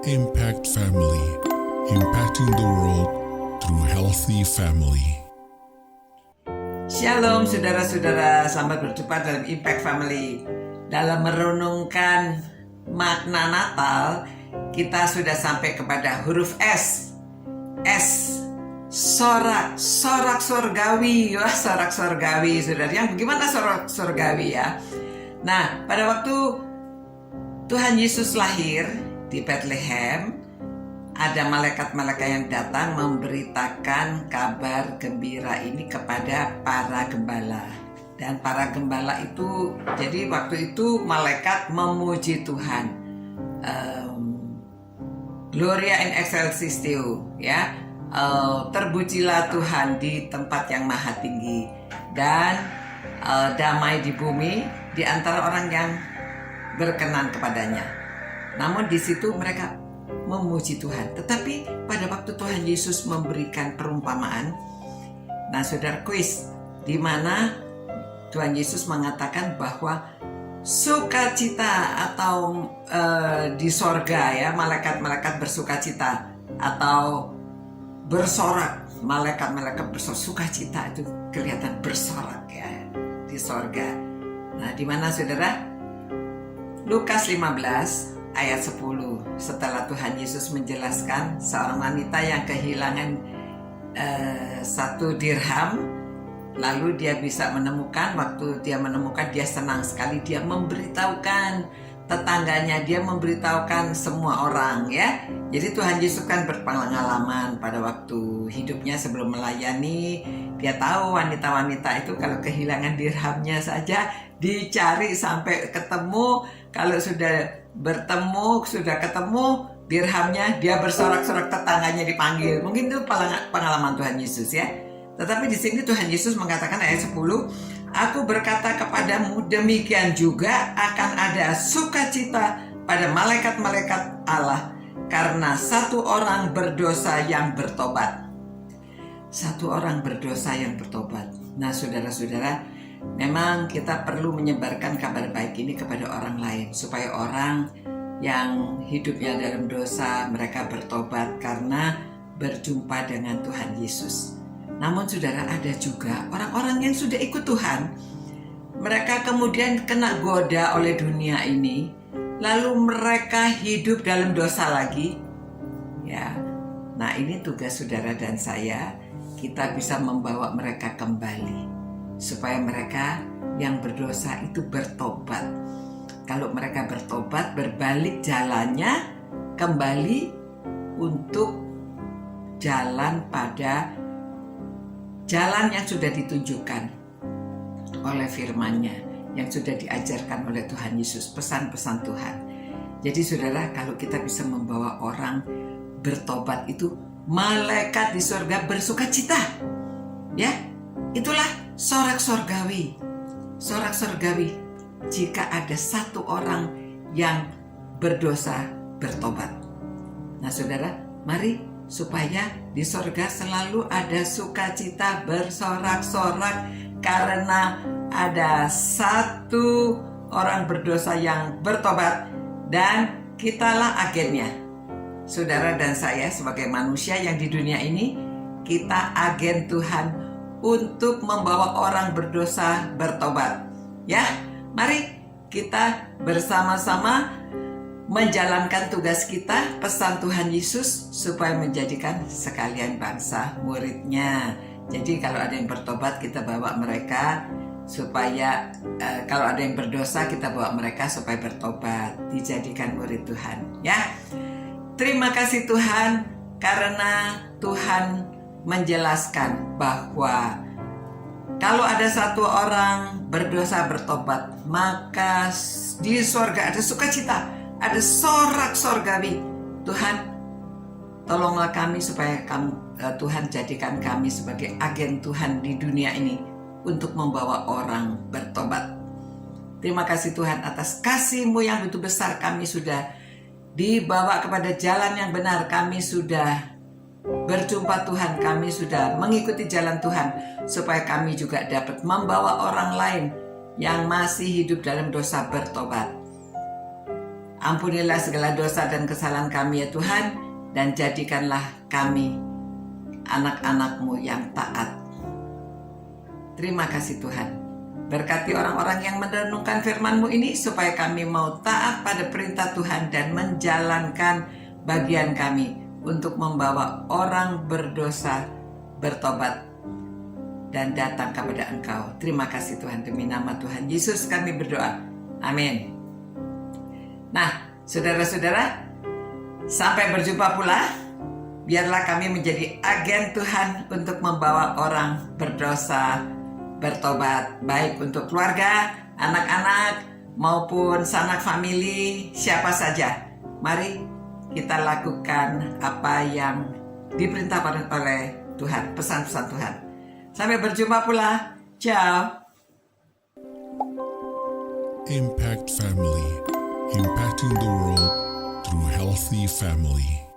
Impact Family, impacting the world through healthy family. Shalom saudara-saudara, selamat berjumpa dalam Impact Family. Dalam merenungkan makna Natal, kita sudah sampai kepada huruf S. S, sorak surgawi. Wah, sorak surgawi, saudara. Yang bagaimana sorak surgawi ya? Nah, pada waktu Tuhan Yesus lahir di Bethlehem, ada malaikat-malaikat yang datang memberitakan kabar gembira ini kepada para gembala. Dan para gembala itu, jadi waktu itu malaikat memuji Tuhan. Gloria in excelsis Deo, ya. Terpujilah Tuhan di tempat yang maha tinggi, dan damai di bumi di antara orang yang berkenan kepadanya. Namun di situ mereka memuji Tuhan. Tetapi pada waktu Tuhan Yesus memberikan perumpamaan, nah saudara, kuis di mana Tuhan Yesus mengatakan bahwa sukacita atau di sorga ya, malaikat-malaikat bersukacita atau bersorak, malaikat-malaikat bersukacita itu kelihatan bersorak ya di sorga. Nah, di mana saudara? Lukas 15 ayat 10, setelah Tuhan Yesus menjelaskan seorang wanita yang kehilangan 1 dirham, lalu dia bisa menemukan, waktu dia menemukan dia senang sekali, dia memberitahukan tetangganya, dia memberitahukan semua orang ya. Jadi Tuhan Yesus kan berpengalaman pada waktu hidupnya sebelum melayani, dia tahu wanita-wanita itu kalau kehilangan dirhamnya saja dicari sampai ketemu. Kalau sudah ketemu dirhamnya, dia bersorak-sorak, tetangganya dipanggil. Mungkin itu pengalaman Tuhan Yesus ya. Tetapi di sini Tuhan Yesus mengatakan ayat 10, aku berkata kepadamu, demikian juga akan ada sukacita pada malaikat-malaikat Allah karena satu orang berdosa yang bertobat. Satu orang berdosa yang bertobat. Nah saudara-saudara, memang kita perlu menyebarkan kabar baik ini kepada orang lain, supaya orang yang hidupnya dalam dosa, mereka bertobat karena berjumpa dengan Tuhan Yesus. Namun saudara, ada juga orang-orang yang sudah ikut Tuhan, mereka kemudian kena goda oleh dunia ini, lalu mereka hidup dalam dosa lagi ya. Nah, ini tugas saudara dan saya, kita bisa membawa mereka kembali supaya mereka yang berdosa itu bertobat. Kalau mereka bertobat, berbalik jalannya kembali untuk jalan pada jalan yang sudah ditunjukkan oleh firman-Nya, yang sudah diajarkan oleh Tuhan Yesus, pesan-pesan Tuhan. Jadi saudara, kalau kita bisa membawa orang bertobat itu, malaikat di surga bersukacita. Ya, itulah sorak surgawi. Sorak surgawi jika ada satu orang yang berdosa bertobat. Nah saudara, mari supaya di surga selalu ada sukacita, bersorak-sorak karena ada satu orang berdosa yang bertobat, dan kitalah agennya. Saudara dan saya sebagai manusia yang di dunia ini, kita agen Tuhan untuk membawa orang berdosa bertobat. Ya, mari kita bersama-sama menjalankan tugas kita, pesan Tuhan Yesus, supaya menjadikan sekalian bangsa muridnya. Jadi kalau ada yang bertobat, kita bawa mereka supaya kalau ada yang berdosa, kita bawa mereka supaya bertobat, dijadikan murid Tuhan. Ya, terima kasih Tuhan karena Tuhan menjelaskan bahwa kalau ada satu orang berdosa bertobat, maka di surga ada sukacita, ada sorak surgawi. Tuhan, tolonglah kami supaya Tuhan jadikan kami sebagai agen Tuhan di dunia ini untuk membawa orang bertobat. Terima kasih Tuhan atas kasih-Mu yang begitu besar. Kami sudah dibawa kepada jalan yang benar. Kami sudah berjumpa Tuhan. Kami sudah mengikuti jalan Tuhan, supaya kami juga dapat membawa orang lain yang masih hidup dalam dosa bertobat. Ampunilah segala dosa dan kesalahan kami ya Tuhan, dan jadikanlah kami anak-anak-Mu yang taat. Terima kasih Tuhan. Berkati orang-orang yang merenungkan firman-Mu ini supaya kami mau taat pada perintah Tuhan dan menjalankan bagian kami untuk membawa orang berdosa bertobat dan datang kepada Engkau. Terima kasih Tuhan, demi nama Tuhan Yesus kami berdoa. Amin. Nah, saudara-saudara, sampai berjumpa pula. Biarlah kami menjadi agen Tuhan untuk membawa orang berdosa bertobat, baik untuk keluarga, anak-anak, maupun sanak famili, siapa saja. Mari kita lakukan apa yang diperintahkan oleh Tuhan, pesan-pesan Tuhan. Sampai berjumpa pula. Ciao. Impact Family, impacting the world through healthy family.